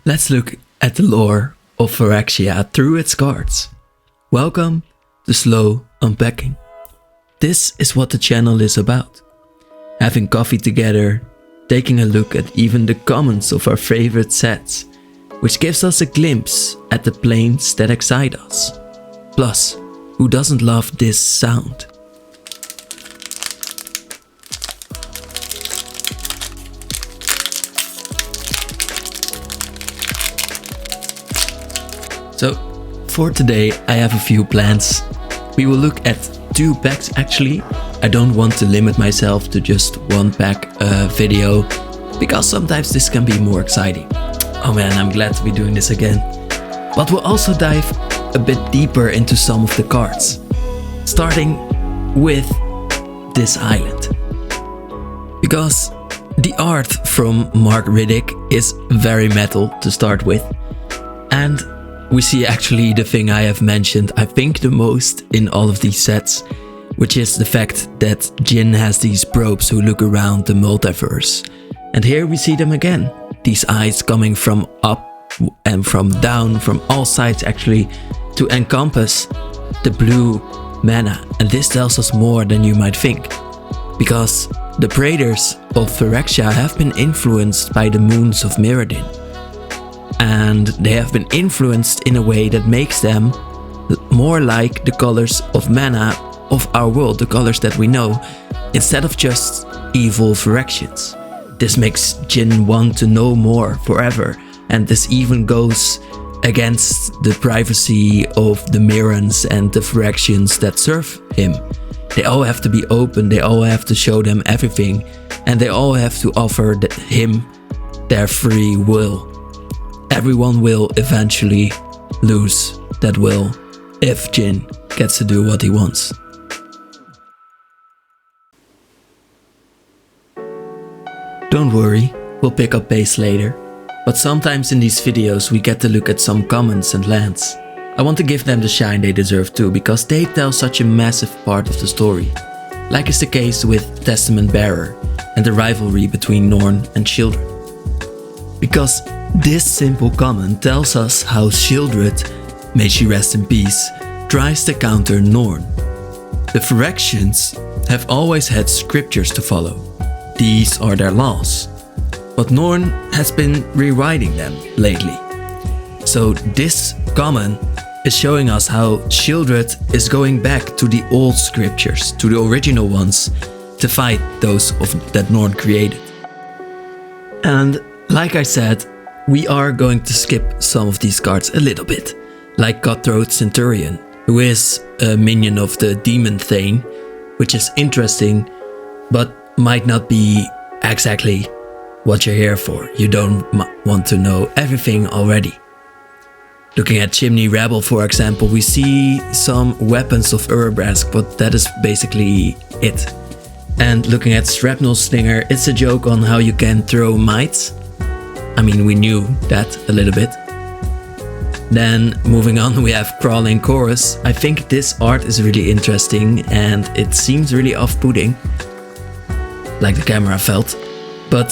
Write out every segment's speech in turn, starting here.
Let's look at the lore of Phyrexia through its cards. Welcome to Slow Unpacking. This is what the channel is about. Having coffee together, taking a look at even the commons of our favorite sets, which gives us a glimpse at the planes that excite us. Plus, who doesn't love this sound? So, for today I have a few plans. We will look at 2 packs actually. I don't want to limit myself to just 1 pack video, because sometimes this can be more exciting. Oh man, I'm glad to be doing this again. But we'll also dive a bit deeper into some of the cards. Starting with this island. Because the art from Mark Riddick is very metal to start with. And we see actually the thing I have mentioned, I think the most in all of these sets, which is the fact that Jin has these probes who look around the multiverse. And here we see them again. These eyes coming from up and from down, from all sides actually, to encompass the blue mana. And this tells us more than you might think. Because the Praetors of Phyrexia have been influenced by the moons of Mirrodin. And they have been influenced in a way that makes them more like the colors of mana of our world, the colors that we know, instead of just evil Phyrexians. This makes Jin want to know more forever, and this even goes against the privacy of the Mirrans and the Phyrexians that serve him. They all have to be open, they all have to show them everything, and they all have to offer him their free will. Everyone will eventually lose that will if Jin gets to do what he wants. Don't worry, we'll pick up pace later, but sometimes in these videos we get to look at some commons and lands. I want to give them the shine they deserve too, because they tell such a massive part of the story. Like is the case with Testament Bearer and the rivalry between Norn and Children. Because this simple common tells us how Shieldred, may she rest in peace, tries to counter Norn. The Phyrexians have always had scriptures to follow. These are their laws. But Norn has been rewriting them lately. So this common is showing us how Shieldred is going back to the old scriptures, to the original ones, to fight those that Norn created. And like I said, we are going to skip some of these cards a little bit, like Cutthroat Centurion, who is a minion of the Demon Thane, which is interesting, but might not be exactly what you're here for. You don't want to know everything already. Looking at Chimney Rebel, for example, we see some weapons of Urabrask, but that is basically it. And looking at Shrapnel Slinger, it's a joke on how you can throw mites. I mean, we knew that a little bit. Then moving on, we have Crawling Chorus. I think this art is really interesting and it seems really off-putting, like the camera felt, but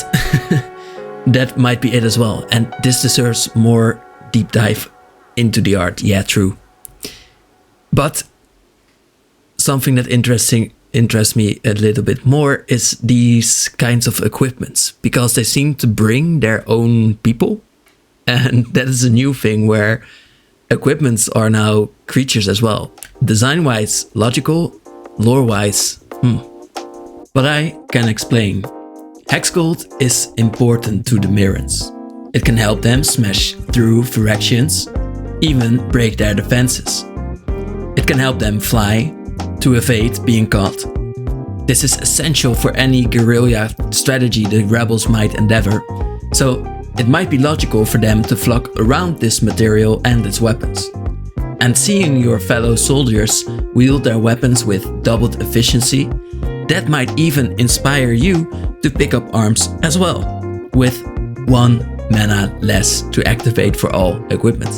that might be it as well. And this deserves more deep dive into the art. Yeah, true. But something that interests me a little bit more is these kinds of equipments, because they seem to bring their own people, and that is a new thing where equipments are now creatures as well. Design-wise, logical, lore-wise, But I can explain. Hexgold is important to the Mirrans. It can help them smash through Phyrexians, even break their defenses. It can help them fly to evade being caught. This is essential for any guerrilla strategy the rebels might endeavor, so it might be logical for them to flock around this material and its weapons. And seeing your fellow soldiers wield their weapons with doubled efficiency, that might even inspire you to pick up arms as well, with 1 mana less to activate for all equipment.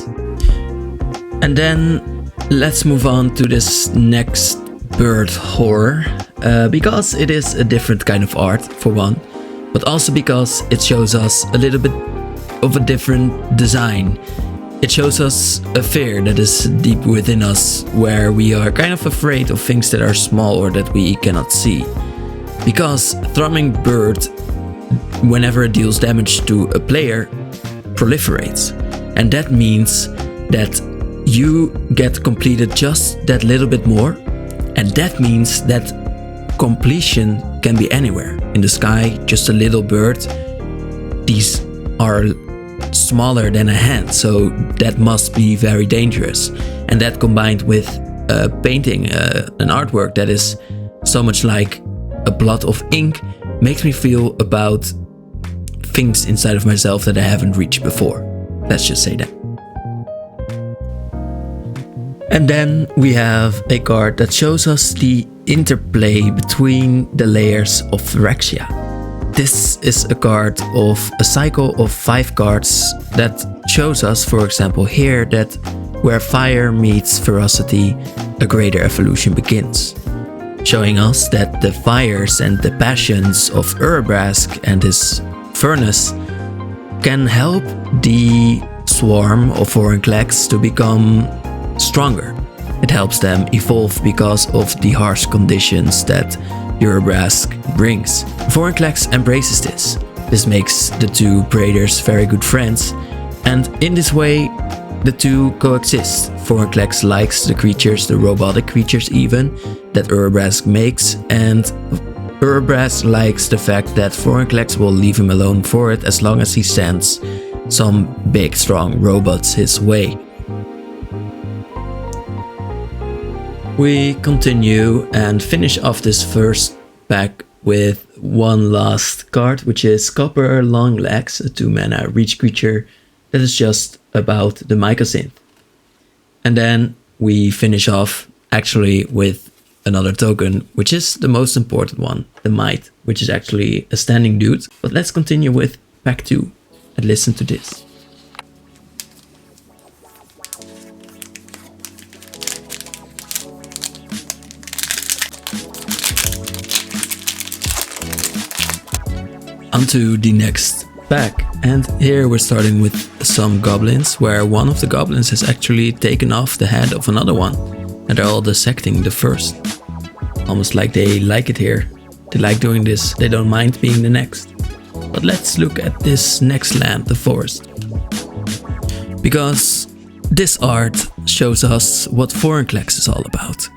And then let's move on to this next bird horror, because it is a different kind of art for one, but also because it shows us a little bit of a different design. It shows us a fear that is deep within us, where we are kind of afraid of things that are small or that we cannot see. Because Thrumming Bird, whenever it deals damage to a player, proliferates. And that means that you get completed just that little bit more. And that means that completion can be anywhere. In the sky, just a little bird. These are smaller than a hand, so that must be very dangerous. And that combined with a painting, an artwork that is so much like a blot of ink, makes me feel about things inside of myself that I haven't reached before. Let's just say that. And then we have a card that shows us the interplay between the layers of Phyrexia. This is a card of a cycle of 5 cards that shows us, for example here, that where fire meets ferocity, a greater evolution begins. Showing us that the fires and the passions of Urabrask and his furnace can help the swarm of Vorinclex to become stronger. It helps them evolve because of the harsh conditions that Urabrask brings. Vorinclex embraces this. This makes the two Braiders very good friends, and in this way the two coexist. Vorinclex likes the creatures, the robotic creatures even, that Urabrask makes, and Urabrask likes the fact that Vorinclex will leave him alone for it as long as he sends some big strong robots his way. We continue and finish off this first pack with one last card, which is Copper Longlegs, a 2-mana reach creature that is just about the Mycosynth. And then we finish off actually with another token, which is the most important one, the Might, which is actually a standing dude. But let's continue with pack 2 and listen to this. Onto the next pack, and here we're starting with some goblins, where one of the goblins has actually taken off the head of another one, and they're all dissecting the first. Almost like they like it here. They like doing this, they don't mind being the next. But let's look at this next land, the forest. Because this art shows us what Vorinclex is all about.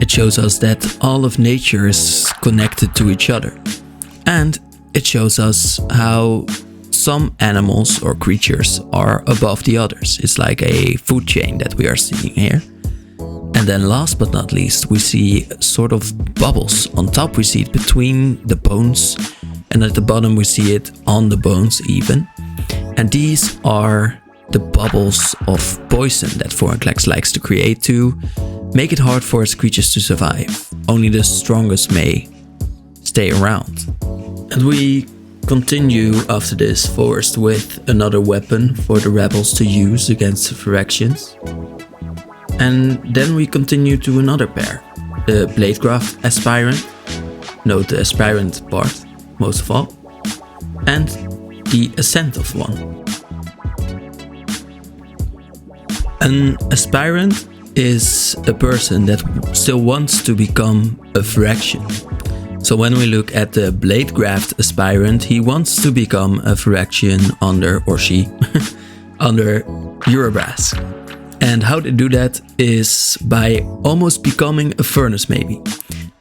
It shows us that all of nature is connected to each other. And it shows us how some animals or creatures are above the others. It's like a food chain that we are seeing here. And then last but not least, we see sort of bubbles. On top we see it between the bones, and at the bottom we see it on the bones even. And these are the bubbles of poison that Vorinclex likes to create to make it hard for its creatures to survive. Only the strongest may stay around. And we continue after this forest with another weapon for the rebels to use against the Phyrexians. And then we continue to another pair, the Bladegraft Aspirant, note the Aspirant part most of all, and the Ascent of one. An Aspirant is a person that still wants to become a Phyrexian. So when we look at the Bladegraft Aspirant, he wants to become a Phyrexian under, or she, under Urabrask. And how they do that is by almost becoming a furnace maybe.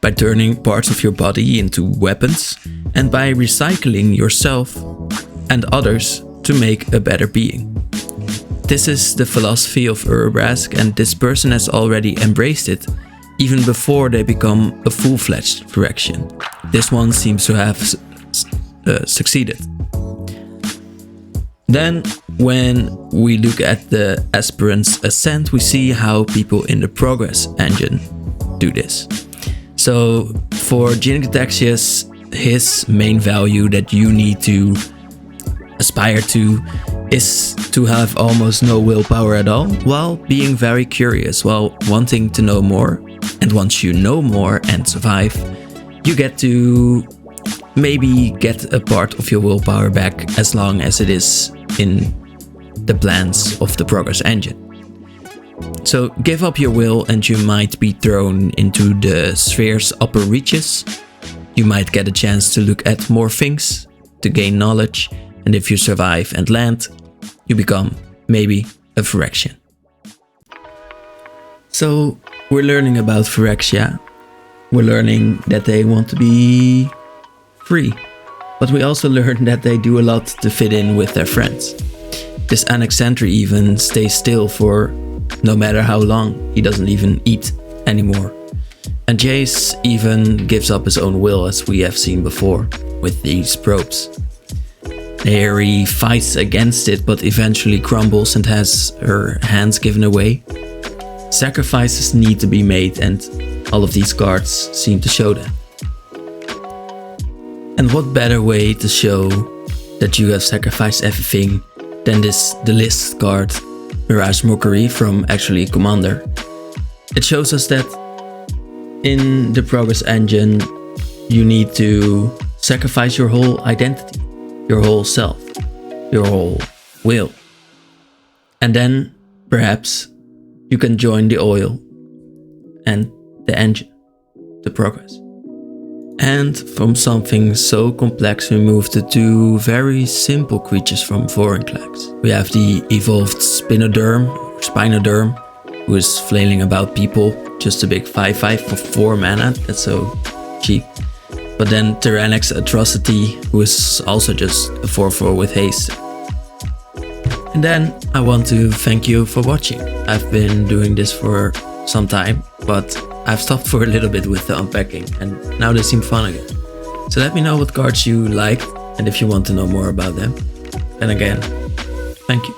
By turning parts of your body into weapons, and by recycling yourself and others to make a better being. This is the philosophy of Urabrask, and this person has already embraced it even before they become a full-fledged Phyrexian. This one seems to have succeeded. Then, when we look at the Aspirant's Ascent, we see how people in the Progress engine do this. So, for Ginectaxias, his main value that you need to aspire to is to have almost no willpower at all, while being very curious, while wanting to know more. And once you know more and survive, you get to maybe get a part of your willpower back as long as it is in the plans of the progress engine. So give up your will and you might be thrown into the sphere's upper reaches. You might get a chance to look at more things, to gain knowledge, and if you survive and land, you become maybe a Phyrexian. So we're learning about Phyrexia. We're learning that they want to be free, but we also learn that they do a lot to fit in with their friends. This Anaxandri even stays still for no matter how long. He doesn't even eat anymore. And Jace even gives up his own will, as we have seen before with these probes. Harry fights against it, but eventually crumbles and has her hands given away. Sacrifices need to be made, and all of these cards seem to show that. And what better way to show that you have sacrificed everything than the list card, Mirage Mockery, from actually Commander. It shows us that in the progress engine you need to sacrifice your whole identity, your whole self, your whole will. And then perhaps you can join the oil and the engine, the progress. And from something so complex we move to two very simple creatures from Vorinclex. We have the evolved Spinoderm, who is flailing about people, just a big 5/5 for 4 mana, that's so cheap. But then Tyrannix Atrocity, who is also just a 4/4 with haste. And then I want to thank you for watching. I've been doing this for some time, but I've stopped for a little bit with the unpacking, and now they seem fun again. So let me know what cards you liked and if you want to know more about them. And again, thank you.